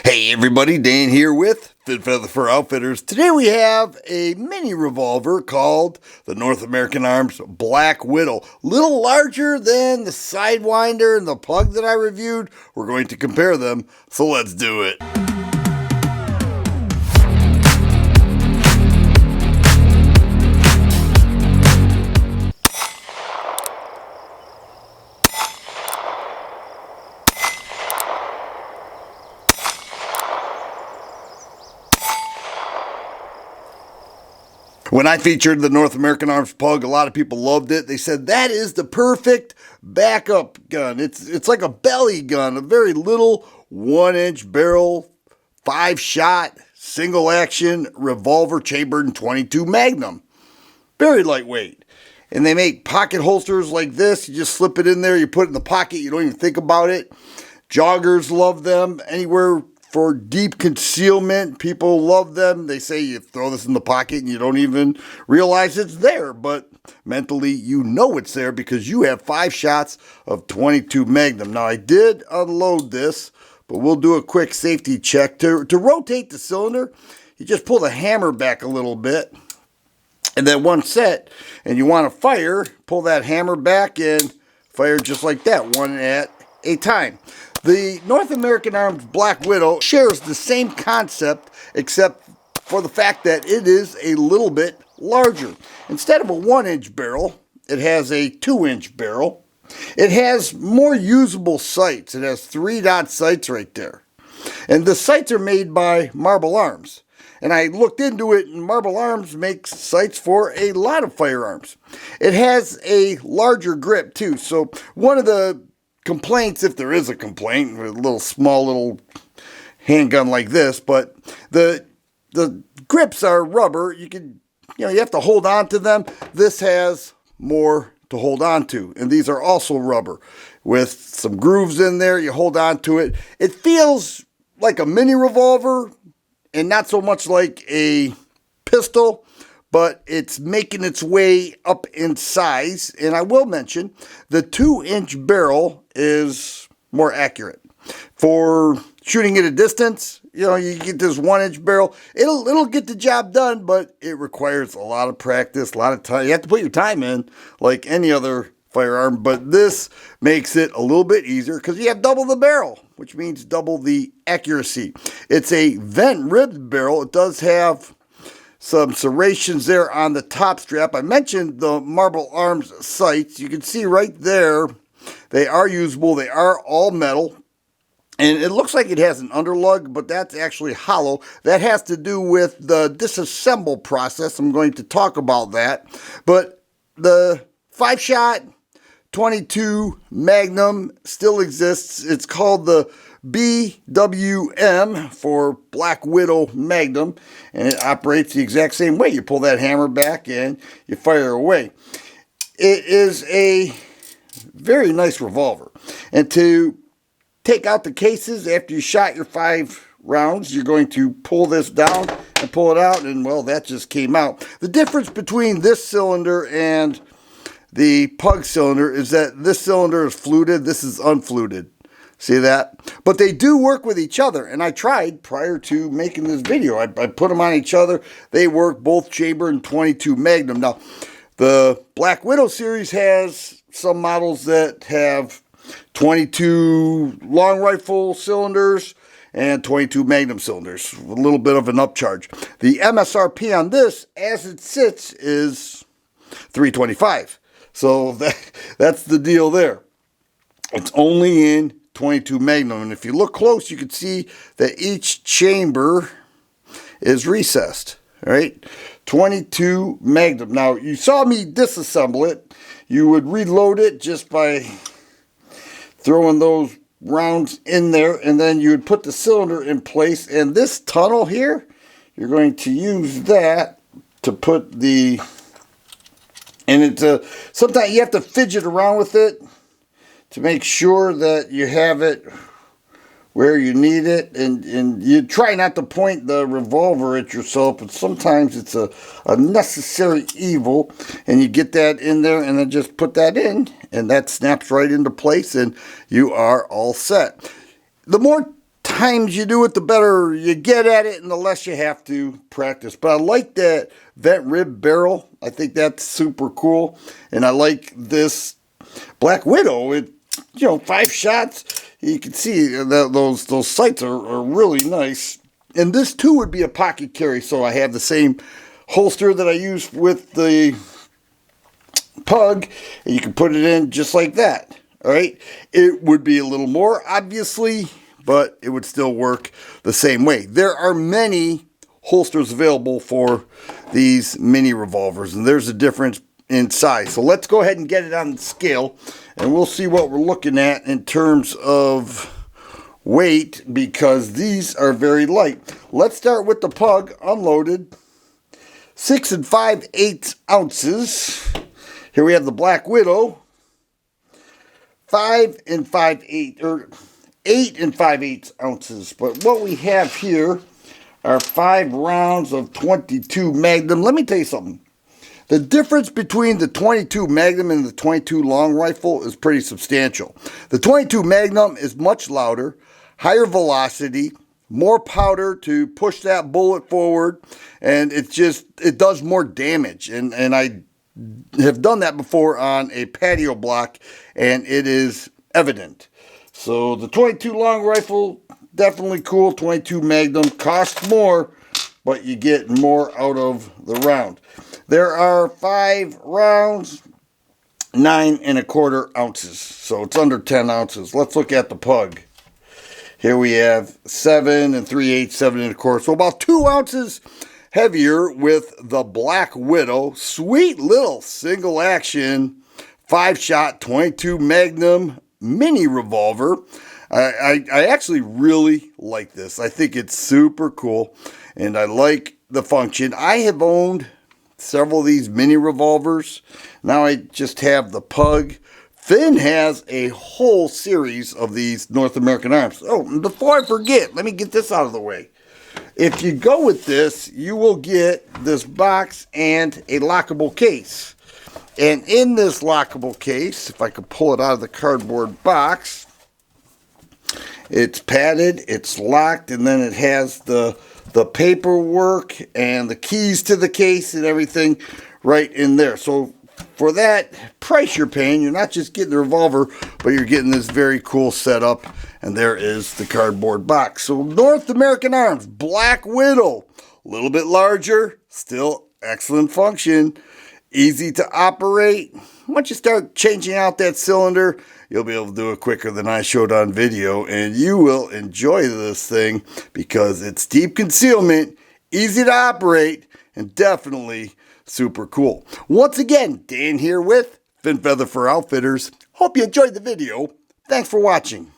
Hey everybody, Dane here with Fit Feather Fur Outfitters. Today we have a mini revolver called the North American Arms Black Widow. A little larger than the Sidewinder and the Pug that I reviewed. We're going to compare them, so let's do it. When I featured the North American Arms Pug, a lot of people loved it. They said that is the perfect backup gun. It's like a belly gun, a very little 1-inch barrel, 5-shot, single action revolver chambered in .22 Magnum. Very lightweight. And they make pocket holsters like this. You just slip it in there, you put it in the pocket, you don't even think about it. Joggers love them. Anywhere for deep concealment, people love them. They say you throw this in the pocket and you don't even realize it's there, but mentally you know it's there because you have 5 shots of .22 Magnum. Now I did unload this, but we'll do a quick safety check. To rotate the cylinder, you just pull the hammer back a little bit, and then one set, and you want to fire, pull that hammer back and fire just like that, one at a time. The North American Arms Black Widow shares the same concept, except for the fact that it is a little bit larger. Instead of a 1-inch barrel, it has a 2-inch barrel. It has more usable sights. It has 3-dot sights right there. And the sights are made by Marble Arms. And I looked into it, and Marble Arms makes sights for a lot of firearms. It has a larger grip, too. So one of the complaints, if there is a complaint, with a small little handgun like this, but the grips are rubber. You have to hold on to them. This has more to hold on to, and these are also rubber with some grooves in there. You hold on to it. It feels like a mini revolver and not so much like a pistol, but it's making its way up in size. And I will mention the 2-inch barrel is more accurate. For shooting at a distance, you get this 1-inch barrel. It'll get the job done, but it requires a lot of practice, a lot of time. You have to put your time in like any other firearm, but this makes it a little bit easier because you have double the barrel, which means double the accuracy. It's a vent ribbed barrel. It does have some serrations there on the top strap. I mentioned the Marble Arms sights. You can see right there, they are usable. They are all metal. And it looks like it has an underlug, but that's actually hollow. That has to do with the disassemble process. I'm going to talk about that. But the 5-shot .22 Magnum still exists. It's called the BWM for Black Widow Magnum, and it operates the exact same way. You pull that hammer back and you fire away. It is a very nice revolver. And to take out the cases after you shot your 5 rounds, you're going to pull this down and pull it out, and well, that just came out. The difference between this cylinder and the Pug cylinder is that this cylinder is fluted, this is unfluted. See that? But they do work with each other, and I tried prior to making this video. I put them on each other. They work both chamber and .22 Magnum. Now, the Black Widow series has some models that have .22 long rifle cylinders and .22 Magnum cylinders, a little bit of an upcharge. The MSRP on this, as it sits, is $325. So that's the deal there. It's only in .22 Magnum, and if you look close, you can see that each chamber is recessed. All right, .22 Magnum. Now, you saw me disassemble it. You would reload it just by throwing those rounds in there, and then you would put the cylinder in place, and this tunnel here, you're going to use that to put the, and it's sometimes you have to fidget around with it to make sure that you have it where you need it, and you try not to point the revolver at yourself, but sometimes it's a necessary evil, and you get that in there and then just put that in, and that snaps right into place and you are all set. The more times you do it, the better you get at it and the less you have to practice. But I like that vent rib barrel. I think that's super cool. And I like this Black Widow. It, 5 shots. You can see that those sights are really nice. And this too would be a pocket carry. So I have the same holster that I use with the Pug. And you can put it in just like that. All right. It would be a little more, obviously, but it would still work the same way. There are many holsters available for these mini revolvers, and there's a difference in size. So let's go ahead and get it on the scale, and we'll see what we're looking at in terms of weight, because these are very light. Let's start with the Pug unloaded. 6 5/8 ounces. Here we have the Black Widow. 5 5/8 or 8 5/8 ounces. But what we have here are 5 rounds of 22 Magnum. Let me tell you something. The difference between the 22 Magnum and the 22 long rifle is pretty substantial. The 22 Magnum is much louder, higher velocity, more powder to push that bullet forward, and it does more damage. And I have done that before on a patio block, and it is evident. So the 22 long rifle, definitely cool. 22 Magnum costs more, but you get more out of the round. There are 5 rounds, 9 1/4 ounces. So it's under 10 ounces. Let's look at the Pug. Here we have 7 3/8, 7 1/4. So about 2 ounces heavier with the Black Widow. Sweet little single action 5-shot 22 Magnum mini revolver. I actually really like this. I think it's super cool, and I like the function. I have owned several of these mini revolvers. Now I just have the Pug. Finn has a whole series of these North American Arms. Oh, and before I forget, let me get this out of the way. If you go with this, you will get this box and a lockable case. And in this lockable case, if I could pull it out of the cardboard box, it's padded, it's locked, and then it has the paperwork and the keys to the case and everything right in there. So for that price you're paying, you're not just getting the revolver, but you're getting this very cool setup. And there is the cardboard box. So North American Arms, Black Widow, a little bit larger, still excellent function, easy to operate. Once you start changing out that cylinder, you'll be able to do it quicker than I showed on video, and you will enjoy this thing because it's deep concealment, easy to operate, and definitely super cool. Once again, Dan here with Fin Feather for Outfitters. Hope you enjoyed the video. Thanks for watching.